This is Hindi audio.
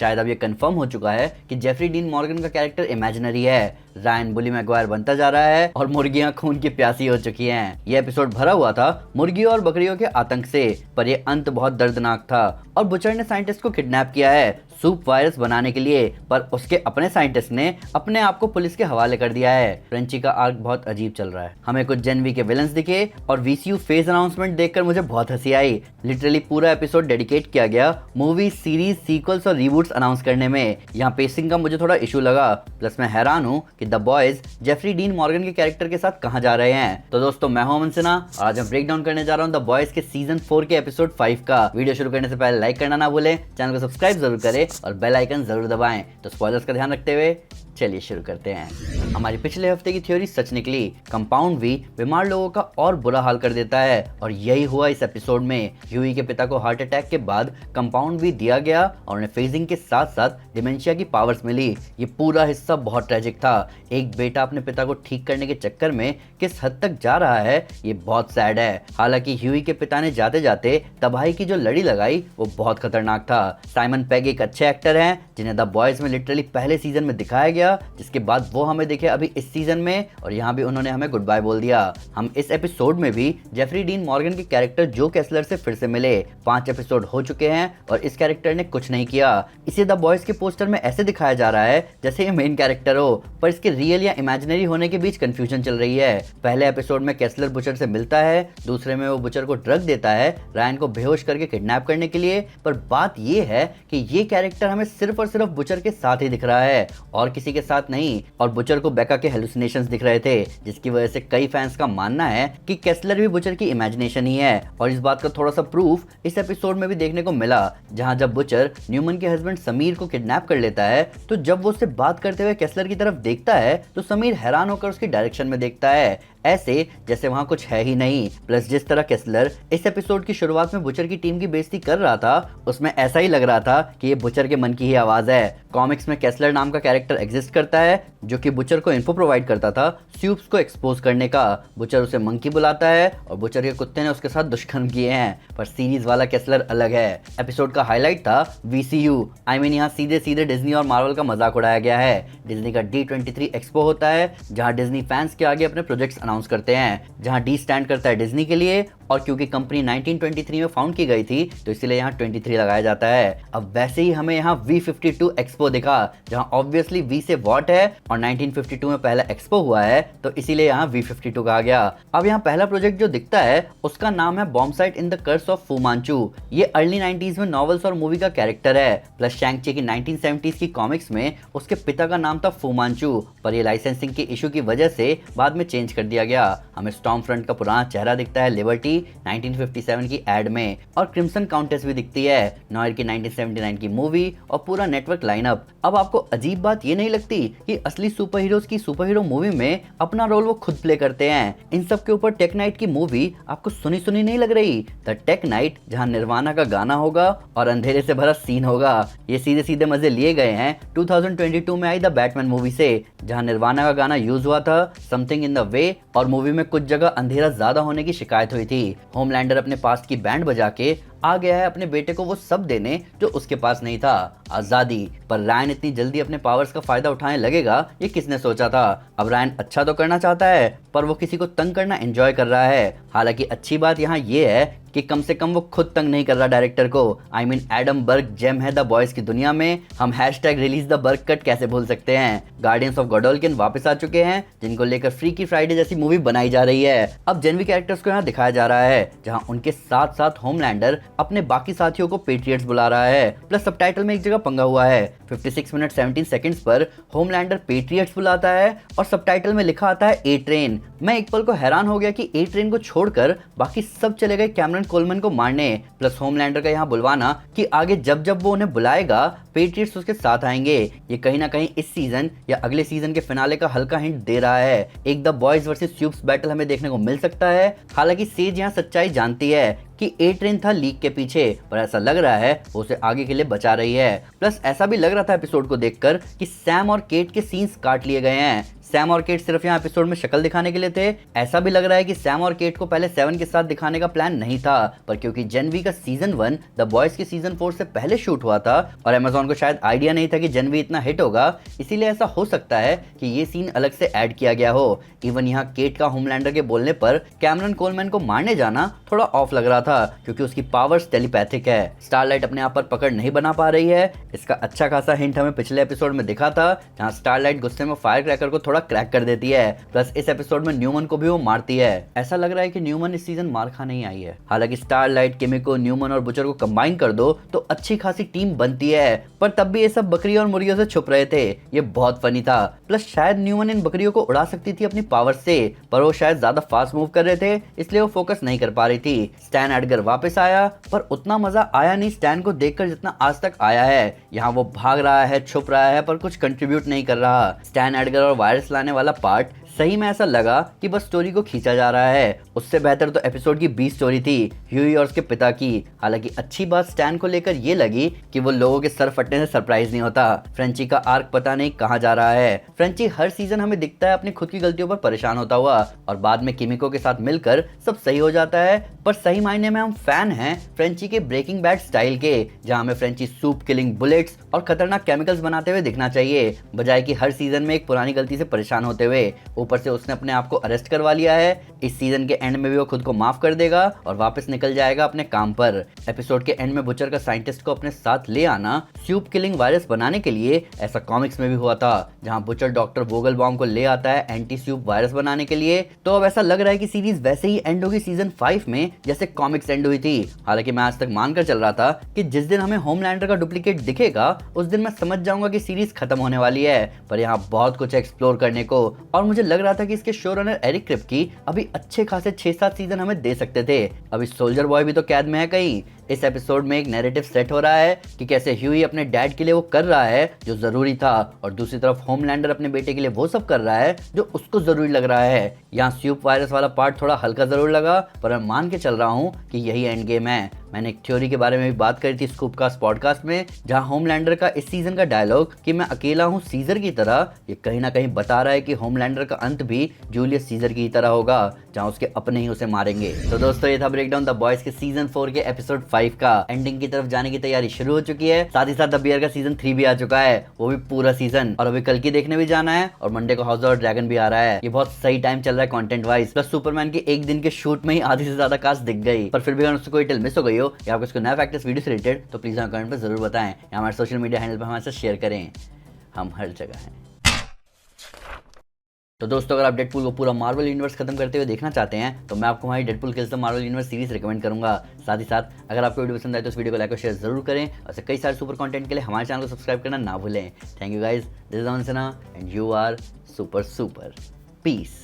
शायद अब ये कंफर्म हो चुका है कि जेफरी डीन मॉर्गन का कैरेक्टर इमेजिनरी है। रायन बुली मैगवायर बनता जा रहा है और मुर्गियां खून की प्यासी हो चुकी हैं। ये एपिसोड भरा हुआ था मुर्गियों और बकरियों के आतंक से, पर ये अंत बहुत दर्दनाक था और बुचर ने साइंटिस्ट को किडनैप किया है सूप वायरस बनाने के लिए, पर उसके अपने साइंटिस्ट ने अपने आप को पुलिस के हवाले कर दिया है। फ्रेंची का आर्क बहुत अजीब चल रहा है। हमें कुछ जेनवी के विलन्स दिखे और वीसीयू फेज अनाउंसमेंट देखकर मुझे बहुत हंसी आई। लिटरली पूरा एपिसोड डेडिकेट किया गया मूवी, सीरीज, सीक्वल्स और रीबूट्स अनाउंस करने में। यहाँ पेसिंग का मुझे थोड़ा इशू लगा। प्लस मैं हैरान हूँ कि The Boys Jeffrey Dean Morgan के कैरेक्टर के साथ कहाँ जा रहे हैं। तो दोस्तों, मैं हूं अमन सिन्हा और आज मैं ब्रेक डाउन करने जा रहा हूँ द बॉयज के सीजन 4 के एपिसोड 5 का। वीडियो शुरू करने से पहले लाइक करना ना भूलें, चैनल को सब्सक्राइब जरूर करें और बेल आइकन जरूर दबाएं। तो स्पॉयलर्स का ध्यान रखते हुए चलिए शुरू करते हैं। हमारी पिछले हफ्ते की थ्योरी सच निकली। कंपाउंड वी बीमार लोगों का और बुरा हाल कर देता है और यही हुआ इस एपिसोड में। ह्यूई के पिता को हार्ट अटैक के बाद कंपाउंड वी दिया गया और उन्हें फेजिंग के साथ साथ डिमेंशिया की पावर्स मिली। ये पूरा हिस्सा बहुत ट्रेजिक था। एक बेटा अपने पिता को ठीक करने के चक्कर में किस हद तक जा रहा है, ये बहुत सैड है। हालांकि ह्यूई के पिता ने जाते जाते तबाही की जो लड़ी लगाई वो बहुत खतरनाक था। साइमन पेग एक अच्छे एक्टर हैं जिन्हें द बॉयज में लिटरली पहले सीजन में दिखाया गया, जिसके बाद वो हमें दिखे अभी इस सीजन में और यहाँ भी उन्होंने हमें गुड बाय बोल दिया। हम इस एपिसोड में भी जेफरी डीन मॉर्गन के कैरेक्टर जो केसलर से फिर से मिले। 5 एपिसोड हो चुके हैं और इस कैरेक्टर ने कुछ नहीं किया। इसे द बॉयज के पोस्टर में ऐसे दिखाया जा रहा है जैसे ये मेन कैरेक्टर हो, पर इसके रियल या इमेजिनरी होने के बीच कंफ्यूजन चल रही है। पहले एपिसोड में केसलर बुचर से मिलता है, दूसरे में वो बुचर को ड्रग देता है रायन को बेहोश करके किडनैप करने के लिए। पर बात ये है कि ये कैरेक्टर हमें सिर्फ और सिर्फ बुचर के साथ ही दिख रहा है और किसी के साथ नहीं। और बुचर को बेका के हेलुसिनेशंस दिख रहे थे, जिसकी वजह से कई फैंस का मानना है कि केसलर भी बुचर की इमेजिनेशन ही है। और इस बात का थोड़ा सा प्रूफ इस एपिसोड में भी देखने को मिला, जहां जब बुचर न्यूमन के हस्बैंड समीर को किडनैप कर लेता है तो जब वो उससे बात करते हुए केसलर की तरफ देखता है तो समीर हैरान होकर उसकी डायरेक्शन में देखता है, ऐसे जैसे वहां कुछ है ही नहीं। प्लस जिस तरह केसलर इस एपिसोड की शुरुआत में बुचर की टीम की बेइज्जती कर रहा था, उसमें ऐसा ही लग रहा था कि ये बुचर के मन की ही आवाज है। कॉमिक्स में केसलर नाम का कैरेक्टर एग्जिस्ट करता है जो कि बुचर को इन्फो प्रोवाइड करता था स्यूप्स को एक्सपोज करने का। बुचर उसे मंकी बुलाता है और बुचर के कुत्ते ने उसके साथ दुष्कर्म किए हैं। पर सीरीज वाला केसलर अलग है। एपिसोड का हाईलाइट था वीसीयू, यहाँ सीधे सीधे डिज्नी और मार्वल का मजाक उड़ाया गया है। डिज्नी का D23 एक्सपो होता है जहां डिज्नी फैंस के आगे अपने प्रोजेक्ट्स अनाउंस करते हैं, जहां डी स्टैंड करता है डिज्नी के लिए और क्योंकि कंपनी 1923 में फाउंड की गई थी तो इसीलिए यहाँ 23 लगाया जाता है। अब वैसे ही हमें यहाँ V52 एक्सपो दिखा, जहाँ ऑब्वियसली V से वॉट है और 1952 में पहला एक्सपो हुआ है तो इसीलिए यहाँ V52 कहा गया। अब यहाँ पहला प्रोजेक्ट जो दिखता है उसका नाम है bomb site in the curse of Fu Manchu. ये अर्ली 90s में नॉवेल्स और मूवी का कैरेक्टर है। प्लस शैंग-ची की 1970s की कॉमिक्स में उसके पिता का नाम था फू मांचू, पर ये लाइसेंसिंग के इशू की वजह से बाद में चेंज कर दिया गया। हमें स्टॉर्म फ्रंट का पुराना चेहरा दिखता है लिबर्टी 1957 की एड में और क्रिम्सन काउंटेस भी दिखती है नॉयर की 1979 की मूवी और पूरा नेटवर्क लाइनअप। अब आपको अजीब बात ये नहीं लगती कि असली सुपर हीरोज की सुपर हीरो मूवी में अपना रोल वो खुद प्ले करते हैं। इन सब के ऊपर टेक नाइट की मूवी आपको सुनी सुनी नहीं लग रही? द टेक नाइट, जहां निर्वाणा का गाना होगा और अंधेरे से भरा सीन होगा। ये सीधे सीधे मजे लिए गए हैं 2022 में आई द बैटमैन मूवी से, जहां निर्वाणा का गाना यूज हुआ था समथिंग इन द वे और मूवी में कुछ जगह अंधेरा ज्यादा होने की शिकायत हुई थी। होमलैंडर अपने पास्ट की बैंड बजा के आ गया है अपने बेटे को वो सब देने जो उसके पास नहीं था, आजादी। पर रायन इतनी जल्दी अपने पावर्स का फायदा उठाने लगेगा ये किसने सोचा था? अब रायन अच्छा तो करना चाहता है पर वो किसी को तंग करना एंजॉय कर रहा है। हालांकि अच्छी बात यहाँ ये है कि कम से कम वो खुद तंग नहीं कर रहा डायरेक्टर को। एडम बर्ग जेम है द बॉयज की दुनिया में। हम #रिलीज द बर्ग कट कैसे भूल सकते हैं। गार्डियंस ऑफ गॉडोल्किन वापस आ चुके हैं जिनको लेकर फ्रीकी फ्राइडे जैसी मूवी बनाई जा रही है। अब जेनवी कैरेक्टर्स को यहाँ दिखाया जा रहा है, जहाँ उनके साथ साथ होमलैंडर अपने बाकी साथियों को पेट्रियट्स बुला रहा है। प्लस सबटाइटल में एक जगह पंगा हुआ है, 56 मिनट 17 सेकंड्स पर होमलैंडर पेट्रियट्स बुलाता है और सबटाइटल में लिखा आता है ए ट्रेन। मैं एक पल को हैरान हो गया कि ए ट्रेन को छोड़कर बाकी सब चले गए कैमरन कोलमन को मारने। प्लस होमलैंडर का यहाँ बुलवाना कि आगे जब जब वो उन्हें बुलाएगा पेट्रियट्स उसके साथ आएंगे। ये कहीं ना कहीं इस सीजन या अगले सीजन के फिनाले का हल्का हिंट दे रहा है। एक द बॉयज वर्सेस स्यूप्स बैटल हमें देखने को मिल सकता है। हालांकि सेज यहाँ सच्चाई जानती है कि ए ट्रेन था लीक के पीछे, पर ऐसा लग रहा है वो उसे आगे के लिए बचा रही है। प्लस ऐसा भी लग रहा था एपिसोड को देखकर कि सैम और केट के सीन्स काट लिए गए हैं। सैम और केट सिर्फ यहाँ एपिसोड में शक्ल दिखाने के लिए थे। ऐसा भी लग रहा है कि सैम और केट को पहले 7 के साथ दिखाने का प्लान नहीं था, पर क्योंकि जेन वी का सीजन 1 द बॉयज के सीजन 4 से पहले शूट हुआ था और अमेजॉन को शायद आइडिया नहीं था कि जेन वी इतना हिट होगा, इसीलिए ऐसा हो सकता है कि ये सीन अलग से ऐड किया गया हो। इवन यहाँ केट का होमलैंडर के बोलने पर कैमरन कोलमैन को मारने जाना थोड़ा ऑफ लग रहा था, क्योंकि उसकी पावर्स टेलीपैथिक है। स्टारलाइट अपने आप पर पकड़ नहीं बना पा रही है। इसका अच्छा खासा हिंट हमें पिछले एपिसोड में दिखा था, जहां स्टारलाइट गुस्से में फायर क्रैकर को थोड़ा क्रैक कर देती है। प्लस इस एपिसोड में न्यूमन को भी वो मारती है। ऐसा लग रहा है कि न्यूमन इस सीजन मार खाने ही आई है। हालांकि स्टारलाइट, किमिको, न्यूमन और बुचर को कंबाइन कर दो तो अच्छी खासी टीम बनती है, पर तब भी ये सब बकरियों और मुर्गियों से छुप रहे थे। ये बहुत फनी था। प्लस शायद न्यूमन इन बकरियों को उड़ा सकती थी अपनी पावर से, पर वो शायद ज्यादा फास्ट मूव कर रहे थे, इसलिए वो फोकस नहीं कर पा रही थी। स्टैन एडगर वापस आया, पर उतना मजा आया नहीं स्टैन को देखकर जितना आज तक आया है। यहाँ वो भाग रहा है, छुप रहा है, पर कुछ कंट्रीब्यूट नहीं कर रहा। स्टैन एडगर और वायरस लाने वाला पार्ट सही में ऐसा लगा कि बस स्टोरी को खींचा जा रहा है। उससे बेहतर तो एपिसोड की 20 स्टोरी थी, ह्यूई और उसके पिता की। हालांकि अच्छी बात स्टैन को लेकर ये लगी कि वो लोगों के सर फटने से सरप्राइज नहीं होता। फ्रेंची का आर्क पता नहीं कहाँ जा रहा है। फ्रेंची हर सीजन हमें दिखता है अपनी खुद की गलतियों पर परेशान होता हुआ, और बाद में किमिको के साथ मिलकर सब सही हो जाता है। पर सही मायने में हम फैन हैं फ्रेंची के ब्रेकिंग बैड स्टाइल के, जहाँ हमें फ्रेंची सूप, किलिंग बुलेट्स और खतरनाक केमिकल्स बनाते हुए दिखना चाहिए, बजाय कि हर सीजन में एक पुरानी गलती से परेशान होते हुए। ऊपर से उसने अपने आप को अरेस्ट करवा लिया है। इस सीजन के एंड में भी वो खुद को माफ कर देगा और वापस निकल जाएगा अपने काम पर। एपिसोड के एंड में बुचर का साइंटिस्ट को अपने साथ ले आना सूप किलिंग वायरस बनाने के लिए, ऐसा कॉमिक्स में भी हुआ था, जहां बुचर डॉक्टर वोगलबाउम को ले आता है एंटी सूप वायरस बनाने के लिए। तो अब ऐसा लग रहा है कि सीरीज वैसे ही एंड होगी सीजन 5 में, जैसे कॉमिक्स एंड हुई थी। हालांकि मैं आज तक मानकर चल रहा था कि जिस दिन हमें होमलैंडर का डुप्लीकेट दिखेगा उस दिन मैं समझ जाऊंगा कि सीरीज खत्म होने वाली है, पर यहाँ बहुत कुछ एक्सप्लोर करने को। और मुझे लग रहा था कि इसके शो रनर एरिक क्रिप्की अभी अच्छे खासे 6-7 सीजन हमें दे सकते थे। अभी सोल्जर बॉय भी तो कैद में है कहीं। इस एपिसोड में एक नैरेटिव सेट हो रहा है कि कैसे ह्यूई अपने डैड के लिए वो कर रहा है जो जरूरी था, और दूसरी तरफ होमलैंडर अपने बेटे के लिए वो सब कर रहा है जो उसको जरूरी लग रहा है। यहाँ सूप वायरस वाला पार्ट थोड़ा हल्का जरूर लगा, पर मैं मान के चल रहा हूँ कि यही एंड गेम है। मैंने एक थ्योरी के बारे में भी बात करी थी स्कूपकास्ट पॉडकास्ट में, जहां होमलैंडर का इस सीजन का डायलॉग कि मैं अकेला हूं सीजर की तरह, ये कहीं ना कहीं बता रहा है कि होमलैंडर का अंत भी जूलियस सीजर की तरह होगा, जहां उसके अपने ही उसे मारेंगे। तो दोस्तों, ये था ब्रेकडाउन द बॉयज के सीजन 4 के एपिसोड 5 का। एंडिंग की तरफ जाने की तैयारी शुरू हो चुकी है। साथ ही साथ द बियर का सीजन 3 भी आ चुका है, वो भी पूरा सीजन, और अभी कल की देखने भी जाना है। और मंडे को हाउस ऑफ ड्रैगन भी आ रहा है। ये बहुत सही टाइम चल रहा है कंटेंट वाइज। प्लस सुपरमैन के एक दिन के शूट में ही आधी से ज्यादा कास्ट दिख गई, पर फिर भी अगर उससे कोई टेल मिस हो गई हो या आपको इसको नया फैक्ट इस वीडियो से रिलेटेड, तो प्लीज हमें कमेंट पर जरूर बताएं या हमारे सोशल मीडिया हैंडल पर हमारे साथ शेयर करें। हम हर जगह हैं। तो दोस्तों, अगर आप डेडपूल को पूरा मार्वल यूनिवर्स खत्म करते हुए देखना चाहते हैं तो मैं आपको हमारी Deadpool kills the Marvel universe series recommend करूंगा। साथ ही साथ अगर आपको वीडियो पसंद आए तो इस वीडियो को लाइक और शेयर जरूर करें, और ऐसे कई सारे सुपर कंटेंट के लिए हमारे चैनल को सब्सक्राइब करना ना भूलें। Thank you guys, this is Aman Sinha and you are super super. Piece.